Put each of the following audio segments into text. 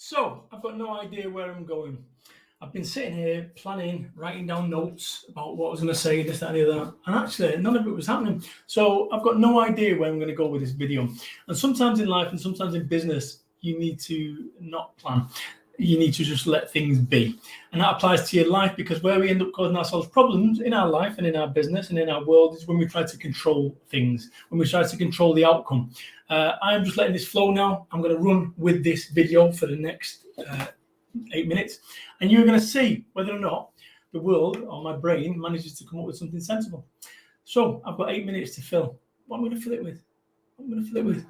So I've got no idea where I'm going. I've been sitting here planning, writing down notes about what I was going to say, this, that, and the other. And actually, none of it was happening. So I've got no idea where I'm going to go with this video. And sometimes in life and sometimes in business, you need to not plan. You need to just let things be. And that applies to your life, because where we end up causing ourselves problems in our life and in our business and in our world is when we try to control things, when we try to control the outcome. I'm just letting this flow now. I'm going to run with this video for the next 8 minutes, and you're going to see whether or not the world or my brain manages to come up with something sensible. So I've got 8 minutes to fill. What am I going to fill it with?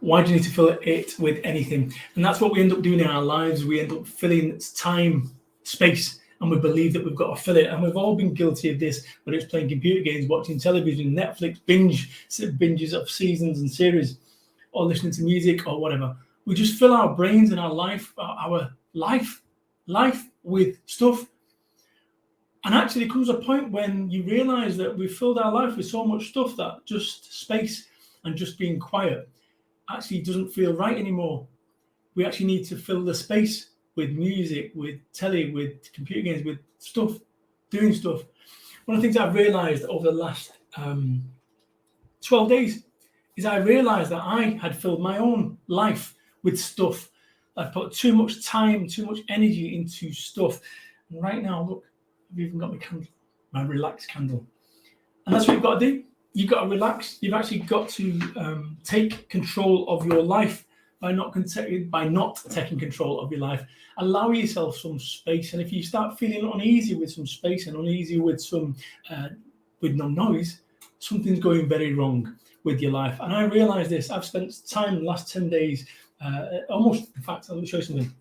Why do you need to fill it with anything? And that's what we end up doing in our lives. We end up filling time, space, and we believe that we've got to fill it. And we've all been guilty of this, whether it's playing computer games, watching television, Netflix, binges of seasons and series, or listening to music or whatever. We just fill our brains and our life with stuff. And actually, there comes a point when you realize that we've filled our life with so much stuff that just space and just being quiet actually doesn't feel right anymore. We actually need to fill the space with music, with telly, with computer games, with stuff, doing stuff. One of the things I've realized over the last 12 days is I realized that I had filled my own life with stuff. I've put too much time, too much energy into stuff. And right now, look, I've even got my candle, my relax candle. And that's what you've got to do. You've got to relax. You've actually got to take control of your life by not taking control of your life. Allow yourself some space. And if you start feeling uneasy with some space and uneasy with some with no noise, something's going very wrong with your life. And I realized this. I've spent time the last 10 days, in fact, let me show you something.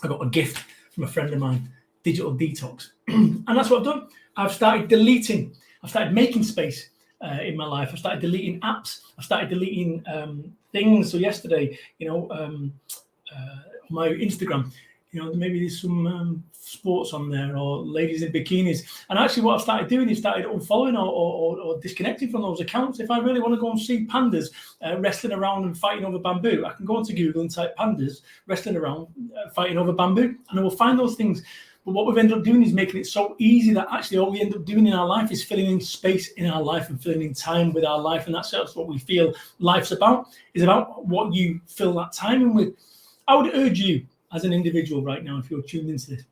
I got a gift from a friend of mine, digital detox. And that's what I've done. I've started deleting. I've started making space in my life. I've started deleting apps. I've started deleting things. So yesterday, on my Instagram, maybe there's some sports on there or ladies in bikinis. And actually what I've started doing is started unfollowing or disconnecting from those accounts. If I really want to go and see pandas wrestling around and fighting over bamboo, I can go into Google and type pandas wrestling around fighting over bamboo, and I will find those things. But what we've ended up doing is making it so easy that actually all we end up doing in our life is filling in space in our life and filling in time with our life. And that's what we feel life's about, is about what you fill that time in with. I would urge you as an individual right now, if you're tuned into this,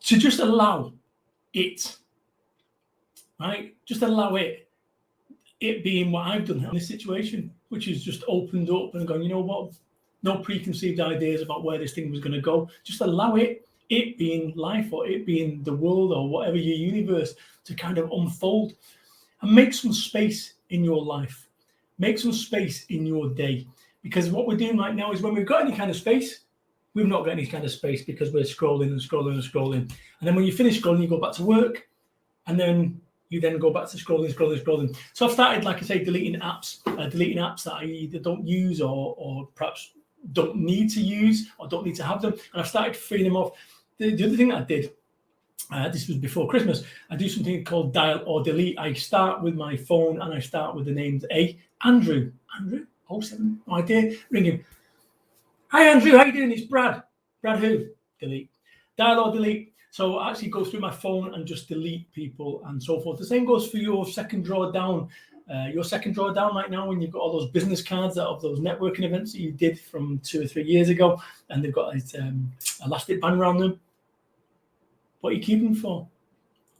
to just allow it, right? Just allow it being what I've done in this situation, which is just opened up and gone, you know what? No preconceived ideas about where this thing was going to go. Just allow it being life, or it being the world, or whatever your universe, to kind of unfold, and make some space in your life. Make some space in your day. Because what we're doing right now is when we've got any kind of space, we've not got any kind of space because we're scrolling and scrolling and scrolling. And then when you finish scrolling, you go back to work, and then you then go back to scrolling. So I've started, like I say, deleting apps that I either don't use or perhaps don't need to use or don't need to have them. And I've started freeing them off. The other thing that I did, this was before Christmas, I do something called dial or delete. I start with my phone and I start with the names Andrew, 07, no idea, ring him. Hi Andrew, how you doing? It's Brad. Brad who? Delete. Dial or delete. So I actually go through my phone and just delete people and so forth. The same goes for your second drawdown. Your second drawdown right now, when you've got all those business cards out of those networking events that you did from 2 or 3 years ago, and they've got an elastic band around them. What are you keeping for?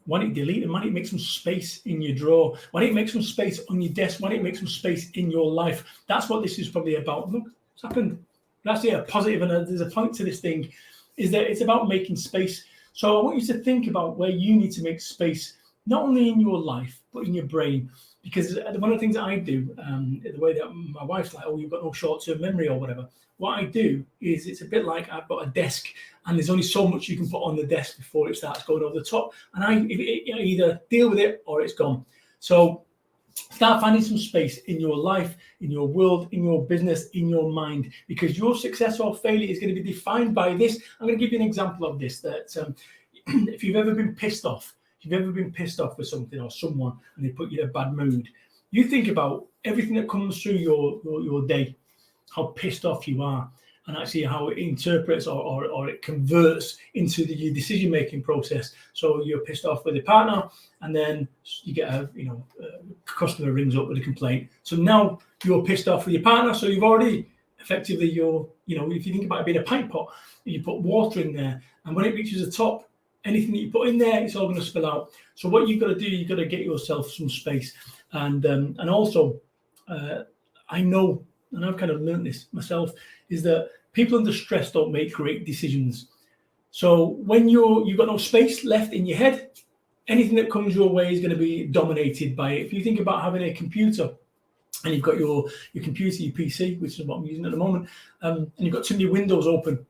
Why don't you delete them? Why don't you make some space in your drawer? Why don't you make some space on your desk? Why don't you make some space in your life? That's what this is probably about. Look, what's happened? That's a positive, and there's a point to this thing, is that it's about making space. So I want you to think about where you need to make space, not only in your life, but in your brain. Because one of the things that I do, the way that my wife's like, oh, you've got no short-term memory or whatever. What I do is, it's a bit like I've got a desk, and there's only so much you can put on the desk before it starts going over the top. And I either deal with it or it's gone. So start finding some space in your life, in your world, in your business, in your mind, because your success or failure is going to be defined by this. I'm going to give you an example of this, that if you've ever been pissed off, with something or someone and they put you in a bad mood, you think about everything that comes through your day, how pissed off you are. and actually how it interprets or it converts into your decision-making process. So you're pissed off with your partner, and then you get a customer rings up with a complaint. So now you're pissed off with your partner, so you've already effectively if you think about it being a pint pot, you put water in there, and when it reaches the top, anything that you put in there, it's all going to spill out. So what you've got to do, you've got to get yourself some space, and also I know, and I've kind of learned this myself, is that people under stress don't make great decisions. So when you've got no space left in your head, anything that comes your way is going to be dominated by it. If you think about having a computer, and you've got your computer, your PC, which is what I'm using at the moment, and you've got too many windows open,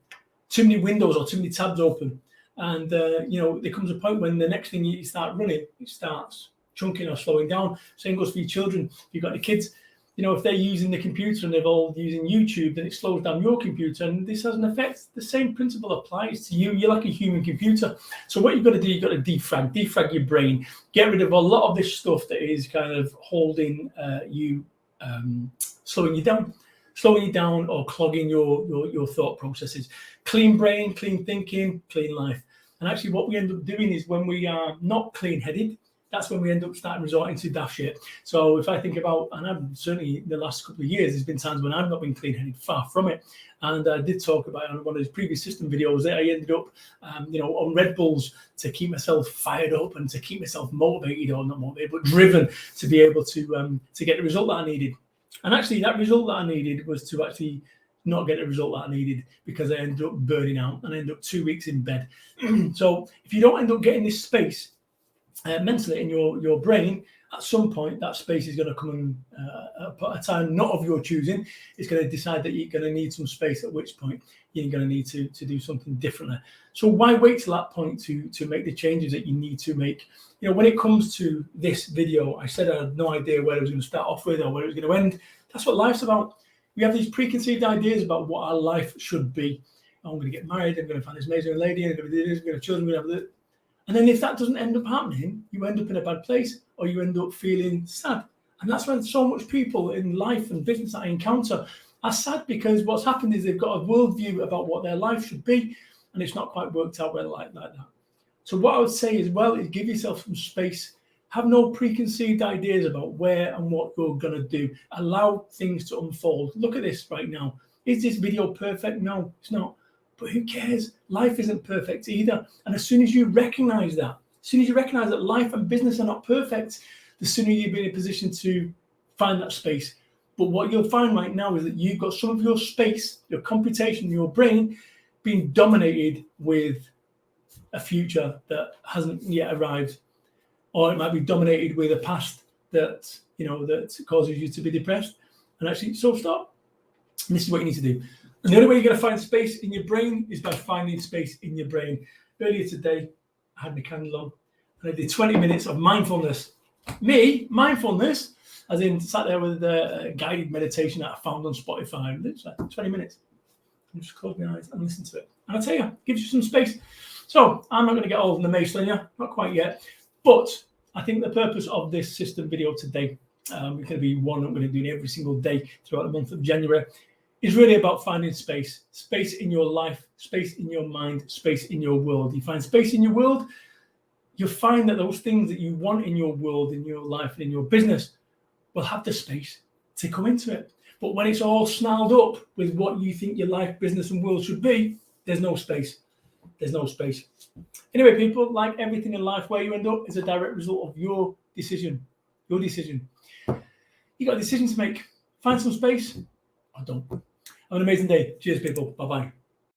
too many windows or too many tabs open, and there comes a point when the next thing you start running, it starts chunking or slowing down. Same goes for your children. If you've got the kids, if they're using the computer and they're all using YouTube, then it slows down your computer, and this has an effect. The same principle applies to you. You're like a human computer. So what you've got to do, you've got to defrag your brain, get rid of a lot of this stuff that is kind of holding you, slowing you down or clogging your thought processes. Clean brain, clean thinking, clean life. And actually what we end up doing is, when we are not clean-headed, that's when we end up starting resorting to daft shit. So if I think about, and I've certainly in the last couple of years, there's been times when I've not been clean-headed, far from it. And I did talk about on one of those previous system videos that I ended up, on Red Bulls to keep myself fired up and to keep myself motivated, or not motivated, but driven to be able to get the result that I needed. And actually that result that I needed was to actually not get the result that I needed, because I ended up burning out and I ended up 2 weeks in bed. So if you don't end up getting this space mentally in your brain, at some point that space is going to come and at a time not of your choosing, it's going to decide that you're going to need some space, at which point you're going to need to do something differently. So why wait till that point to make the changes that you need to make? When it comes to this video, I said I had no idea where it was going to start off with or where it was going to end. That's what life's about. We have these preconceived ideas about what our life should be. I'm going to get married, I'm going to find this amazing lady, I'm going to do this, I'm going to have children, I'm going to have this. And then if that doesn't end up happening, you end up in a bad place, or you end up feeling sad. And that's when so much people in life and business that I encounter are sad, because what's happened is they've got a worldview about what their life should be, and it's not quite worked out well like that. So what I would say as well is, give yourself some space. Have no preconceived ideas about where and what you're going to do. Allow things to unfold. Look at this right now. Is this video perfect? No, it's not. But who cares? Life isn't perfect either. And as soon as you recognize that, life and business are not perfect, the sooner you'll be in a position to find that space. But what you'll find right now is that you've got some of your space, your computation, your brain being dominated with a future that hasn't yet arrived. Or it might be dominated with a past that causes you to be depressed. And actually, so stop. And this is what you need to do. And the only way you're going to find space in your brain is by finding space in your brain. Earlier today, I had my candle on, and I did 20 minutes of mindfulness. Mindfulness, as in sat there with a guided meditation that I found on Spotify. It's like 20 minutes. I just close my eyes and listen to it. And I tell you, it gives you some space. So I'm not going to get all in the mace on you, not quite yet. But I think the purpose of this system video today, it's going to be one I'm going to do every single day throughout the month of January, is really about finding space in your life, space in your mind, space in your world. You find space in your world, you'll find that those things that you want in your world, in your life, and in your business will have the space to come into it. But when it's all snarled up with what you think your life, business, and world should be, there's no space. There's no space. Anyway, people, like everything in life, where you end up is a direct result of your decision. Your decision. You got a decision to make. Find some space or don't. Have an amazing day. Cheers, people. Bye-bye.